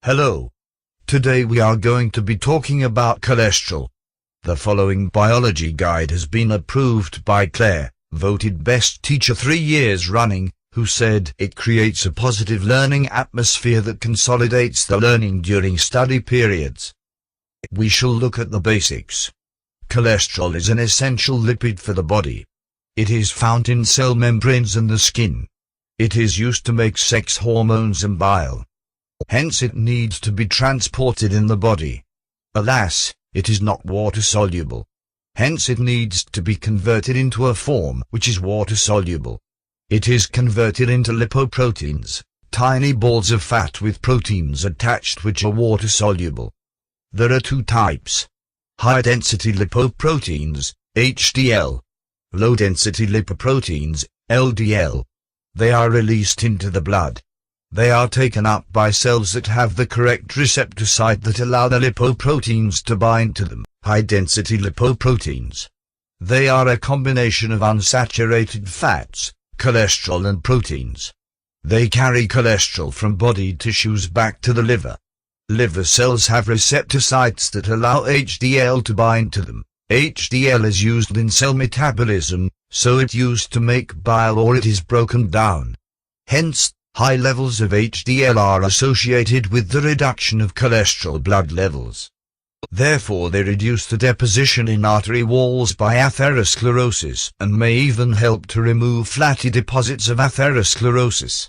Hello. Today we are going to be talking about cholesterol. The following biology guide has been approved by Claire, voted best teacher 3 years running, who said it creates a positive learning atmosphere that consolidates the learning during study periods. We shall look at the basics. Cholesterol is an essential lipid for the body. It is found in cell membranes and the skin. It is used to make sex hormones and bile. Hence it needs to be transported in the body. Alas, it is not water-soluble. Hence it needs to be converted into a form which is water-soluble. It is converted into lipoproteins, tiny balls of fat with proteins attached which are water-soluble. There are 2 types. High-density lipoproteins, HDL. Low-density lipoproteins, LDL. They are released into the blood. They are taken up by cells that have the correct receptor site that allow the lipoproteins to bind to them, high-density lipoproteins. They are a combination of unsaturated fats, cholesterol and proteins. They carry cholesterol from body tissues back to the liver. Liver cells have receptor sites that allow HDL to bind to them. HDL is used in cell metabolism, so it's used to make bile or it is broken down. Hence, high levels of HDL are associated with the reduction of cholesterol blood levels. Therefore they reduce the deposition in artery walls by atherosclerosis and may even help to remove fatty deposits of atherosclerosis.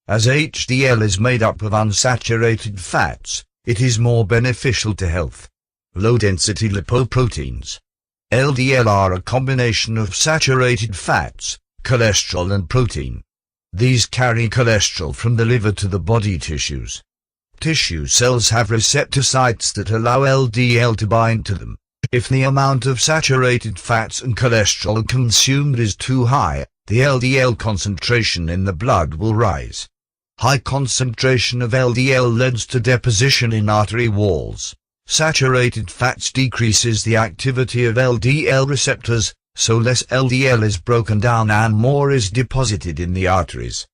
As HDL is made up of unsaturated fats, it is more beneficial to health. Low-density lipoproteins, LDL, are a combination of saturated fats, cholesterol and protein. These carry cholesterol from the liver to the body tissues. Tissue cells have receptor sites that allow LDL to bind to them. If the amount of saturated fats and cholesterol consumed is too high, the LDL concentration in the blood will rise. High concentration of LDL leads to deposition in artery walls. Saturated fats decreases the activity of LDL receptors, so less LDL is broken down and more is deposited in the arteries.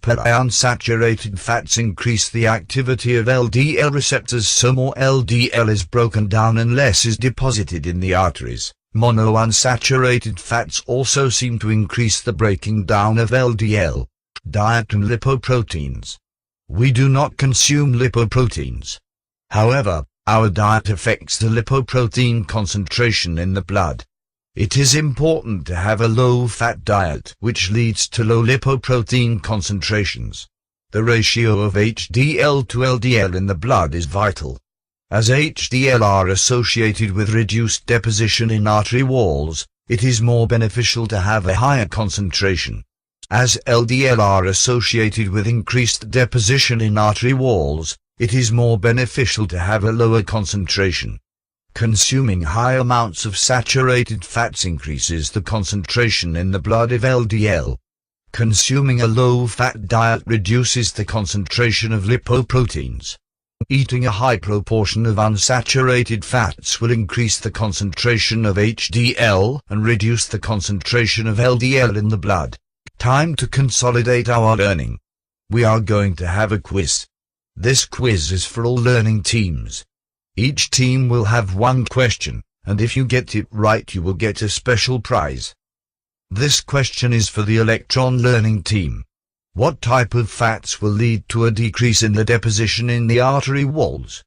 Polyunsaturated fats increase the activity of LDL receptors, so more LDL is broken down and less is deposited in the arteries. Monounsaturated fats also seem to increase the breaking down of LDL. Diet and lipoproteins. We do not consume lipoproteins. However, our diet affects the lipoprotein concentration in the blood. It is important to have a low-fat diet which leads to low lipoprotein concentrations. The ratio of HDL to LDL in the blood is vital. As HDL are associated with reduced deposition in artery walls, it is more beneficial to have a higher concentration. As LDL are associated with increased deposition in artery walls, it is more beneficial to have a lower concentration. Consuming high amounts of saturated fats increases the concentration in the blood of LDL. Consuming a low-fat diet reduces the concentration of lipoproteins. Eating a high proportion of unsaturated fats will increase the concentration of HDL and reduce the concentration of LDL in the blood. Time to consolidate our learning. We are going to have a quiz. This quiz is for all learning teams. Each team will have 1 question, and if you get it right you will get a special prize. This question is for the electron learning team. What type of fats will lead to a decrease in the deposition in the artery walls?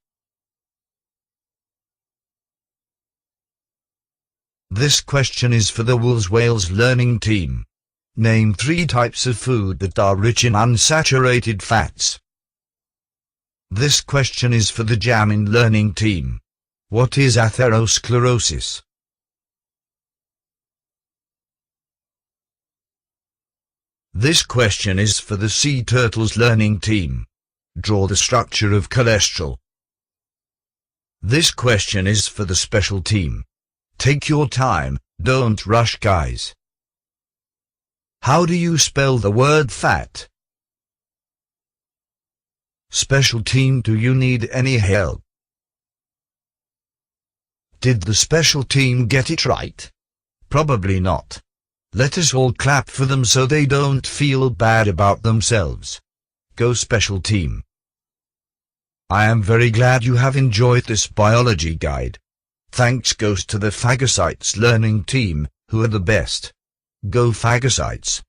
This question is for the Wales learning team. Name 3 types of food that are rich in unsaturated fats. This question is for the Jamin learning team. What is atherosclerosis? This question is for the Sea Turtles learning team. Draw the structure of cholesterol. This question is for the special team. Take your time, don't rush guys. How do you spell the word fat? Special team, do you need any help? Did the special team get it right? Probably not. Let us all clap for them so they don't feel bad about themselves. Go special team. I am very glad you have enjoyed this biology guide. Thanks goes to the Phagocytes learning team, who are the best. Go Phagocytes!